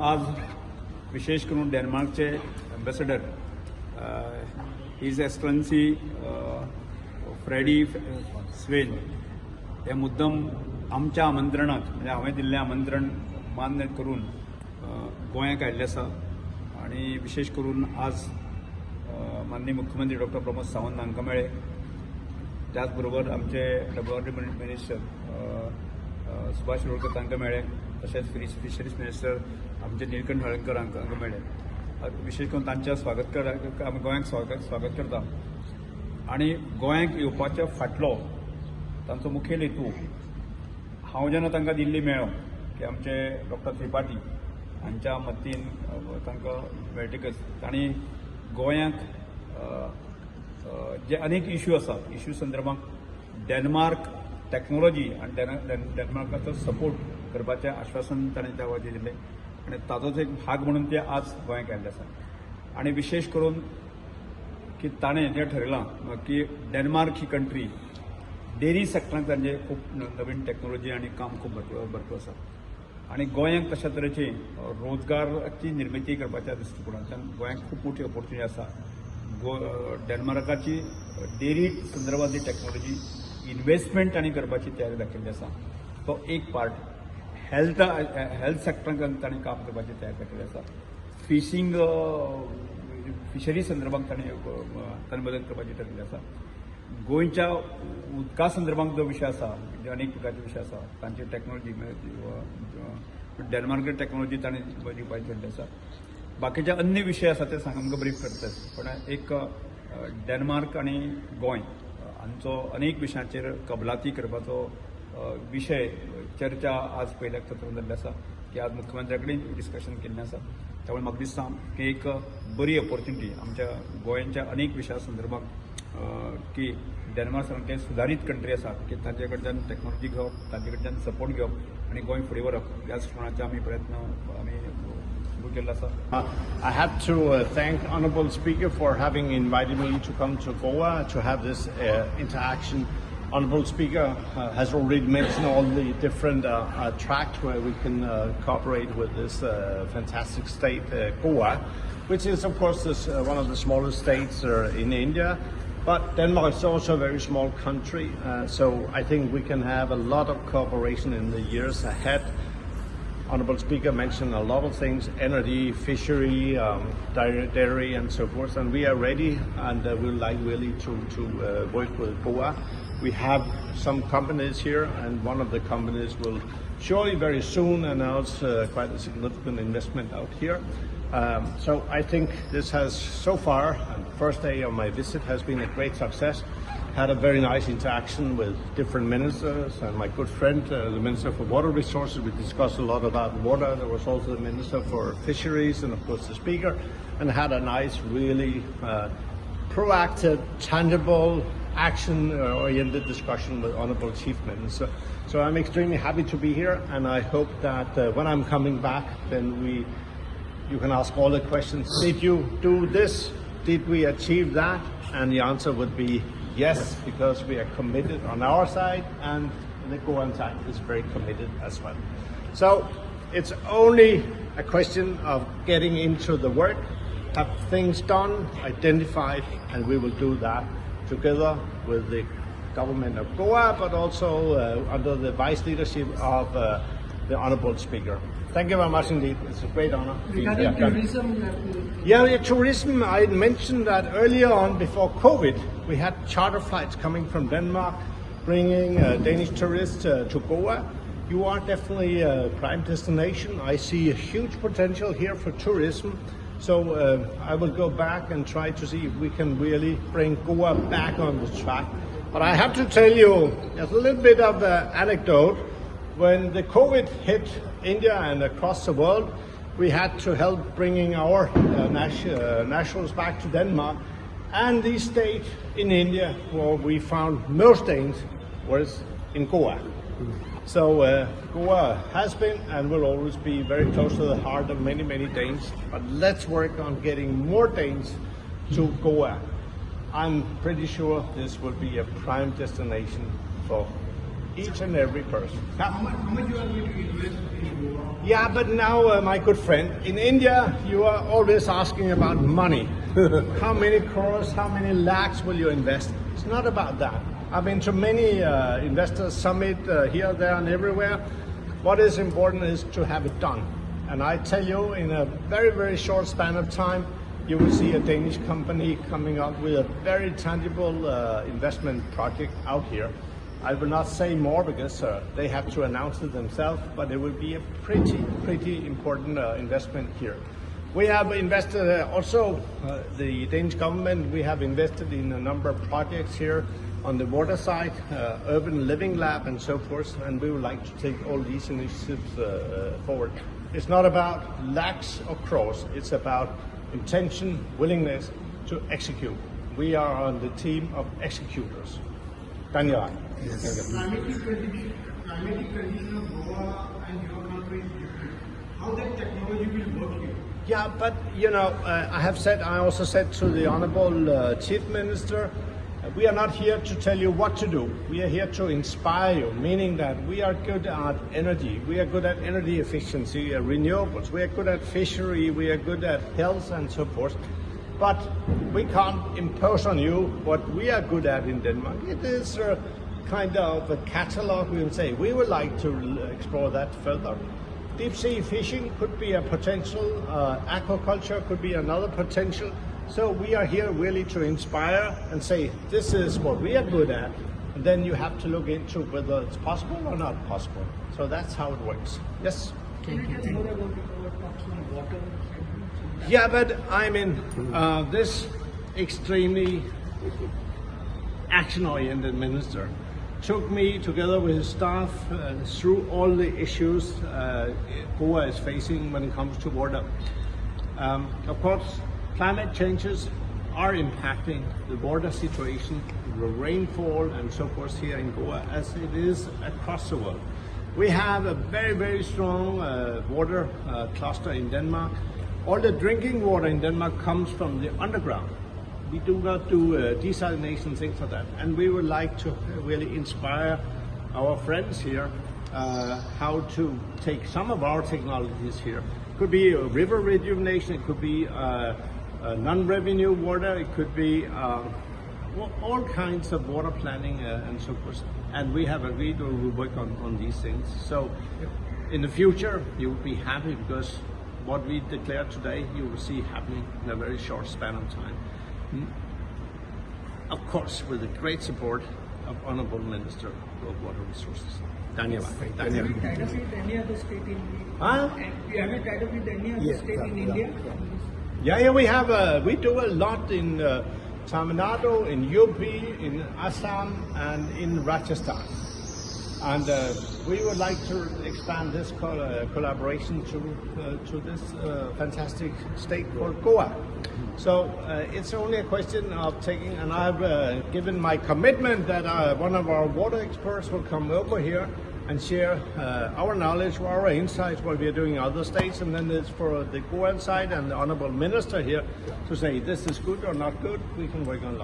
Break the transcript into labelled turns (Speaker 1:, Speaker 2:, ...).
Speaker 1: आज विशेष करून डेन्मार्कचे ambassador his excellency Freddy स्वेन हे मुद्दम आमच्या आमंत्रणाक म्हणजे हांवें दिल्लें आमंत्रण मान्य करून गोंयांत आयिल्ले आसा आनी विशेष करून आज माननीय मुख्यमंत्री डॉक्टर प्रमोद सावंत हांकां मेळ्ळे. त्याच बरोबर आमचे डेव्हलपमेंट मिनिस्टर सुभाष शिरोडकर तांकां मेळ्ळे. तशेंच फिशरीज मिनिस्टर आमचे निलकंठ हळर्णकर हांकां मेळ्ळे. विशेष करून तांच्या स्वागत आमी गोंयांत स्वागत करता. आनी गोंयांत येवपाच्या फाटलो तांचो मुखेल हेतू हांव जेन्ना तांकां दिल्ली मेळ्ळो की आमचे डॉक्टर त्रिपाठी हांच्या मतीन तांकां मेळटकच तांणी गोंयांत जे अनेक इश्यू आसा इश्यू संदर्भात डेन्मार्क टॅक्नॉलॉजी आनी डेन्मार्काचो सपोर्ट करपाचें आश्वासन ताणें त्या वेळार दिलें आनी ताजोच एक भाग म्हणून ते आज गोंयांत आयिल्ले आसा. आनी विशेष करून की ताणें जें ठरयलां की डेन्मार्क ही कंट्री डेरी सेक्टरांत तांचे खूब नवीन टॅक्नॉलॉजी आनी काम खूब भरपूर आसा आनी गोंयांत तशा तरेची रोजगाराची निर्मिती करपाच्या दृश्टीकोनांतल्यान गोंयांत खूब मोठी ऑपॉर्च्युनिटी आसा. डेन्मार्काची डेरी संदर्भांतली टॅक्नॉलॉजी इन्व्हेस्टमेंट आनी करपाची तयारी दाखयल्ली आसा. तो एक पार्ट. हेल्थ सेक्टरांत ताणें काम करपाची तयारी दाखयल्ली आसा. फिशरी संदर्भात ताणें मदत करपाची ठरयल्ली आसा. गोंयच्या उदका संदर्भात जो विशय आसा म्हणजे अनेक प्रकारचे विशय आसा तांची टॅक्नॉलॉजी डेन्मार्क टॅक्नॉलॉजी ताणें दिवपाची ठरयल्ली आसा. बाकीचे अन्य विशय आसा ते आमकां ब्रीफ करतात पण एक डेन्मार्क आनी गोंय हांचो अनेक विशयांचेर कबलाती करपाचो विशय चर्चा आज पयल्या सत्रांत जाल्ली आसा की आज मुख्यमंत्र्या कडेन डिस्कशन केल्लें आसा. त्यामुळे म्हाका दिसता की एक बरी ऑपॉर्च्युनिटी आमच्या गोंयच्या अनेक विशया संदर्भात की डेन्मार्क सारकें सुदारीत कंट्री आसा की तांचे कडच्यान टॅक्नॉलॉजी घेवप तांचे कडच्यान सपोर्ट घेवप आनी गोंय फुडें व्हरप ह्या दृश्टीकोनाचे आमी प्रयत्न आमी सुरू केल्लो आसा.
Speaker 2: I have to thank Honourable Speaker for having invited me to come to Goa to have this interaction. Honourable Speaker has already mentioned all the different tracks where we can cooperate with this fantastic state, Goa, which is of course one of the smallest states in India. But Denmark is also a very small country, so I think we can have a lot of cooperation in the years ahead. Honourable Speaker mentioned a lot of things: energy, fishery, dairy, and so forth. And we are ready, and we would like really to work with Goa. We have some companies here, and one of the companies will surely very soon announce quite a significant investment out here. So I think this has so far, the first day of my visit has been a great success. Had a very nice interaction with different ministers and my good friend, the Minister for Water Resources. We discussed a lot about water. There was also the Minister for Fisheries and of course the Speaker, and had a nice, really proactive, tangible, action-oriented discussion with Honourable Chief Minister. So I'm extremely happy to be here, and I hope that when I'm coming back, then you can ask all the questions. Did you do this? Did we achieve that? And the answer would be yes, because we are committed on our side, and the Goan side is very committed as well. So it's only a question of getting into the work, have things done, identified, and we will do that together with the government of Goa, but also under the vice leadership of the Honourable Speaker. Thank you very much indeed. It's a great honor.
Speaker 3: Regarding tourism,
Speaker 2: tourism, I mentioned that earlier on before COVID, we had charter flights coming from Denmark, bringing Danish tourists to Goa. You are definitely a prime destination. I see a huge potential here for tourism. So I will go back and try to see if we can really bring Goa back on the track. But I have to tell you, there's a little bit of an anecdote. When the COVID hit India and across the world, we had to help bringing our nationals back to Denmark. And the state in India where we found most Danes was in Goa. So Goa has been and will always be very close to the heart of many, many Danes. But let's work on getting more Danes to Goa. I'm pretty sure this will be a prime destination for each and every person.
Speaker 3: How much you are going to invest in Goa?
Speaker 2: Yeah, but now, my good friend, in India, you are always asking about money. How many crores, how many lakhs will you invest? It's not about that. I've been to many investors summit here, there, and everywhere. What is important is to have it done. And I tell you, in a very, very short span of time, you will see a Danish company coming up with a very tangible investment project out here. I will not say more because they have to announce it themselves, but it will be a pretty important investment here. We have invested also, the Danish government, we have invested in a number of projects here on the water side, urban living lab and so forth, and we would like to take all these initiatives forward. It's not about lakhs or crores, it's about intention, willingness to execute. We are on the team of executors. Dhanyavad.
Speaker 3: Climatic condition of Goa and your country is different. How that technology will work here?
Speaker 2: Yeah, but you know, I also said to the Honorable Chief Minister, we are not here to tell you what to do. We are here to inspire you, meaning that we are good at energy. We are good at energy efficiency, renewables. We are good at fishery. We are good at health and so forth. But we can't impose on you what we are good at in Denmark. It is kind of a catalog, we will say. We would like to explore that further. Deep sea fishing could be a potential, aquaculture could be another potential. So we are here really to inspire and say, this is what we are good at. And then you have to look into whether it's possible or not possible. So that's how it works. Yes?
Speaker 3: Can you tell more about our talks on water?
Speaker 2: Yeah, but I mean, this extremely action-oriented minister took me together with his staff through all the issues Goa is facing when it comes to water. Of course, climate changes are impacting the water situation, the rainfall and so forth here in Goa as it is across the world. We have a very, very strong water cluster in Denmark. All the drinking water in Denmark comes from the underground. We do not do desalination, things like that. And we would like to really inspire our friends here how to take some of our technologies here. It could be river rejuvenation, it could be non-revenue water, it could be all kinds of water planning and so forth. And we have agreed to work on these things. So in the future, you will be happy because what we declared today, you will see happening in a very short span of time. Of course, with the great support of Honorable Minister of Water Resources. Dhanyavad.
Speaker 3: Have you tied up with any other state in India?
Speaker 2: Huh?
Speaker 3: Have you tied up with any other state in India?
Speaker 2: Yeah, we have. We do a lot in Tamil Nadu, in UP, in Assam, and in Rajasthan. And we would like to expand this collaboration to this fantastic state called Goa. So it's only a question of taking, and I've given my commitment that one of our water experts will come over here and share our knowledge, our insights, what we are doing in other states, and then it's for the Goa side and the Honorable Minister here to say this is good or not good, we can work on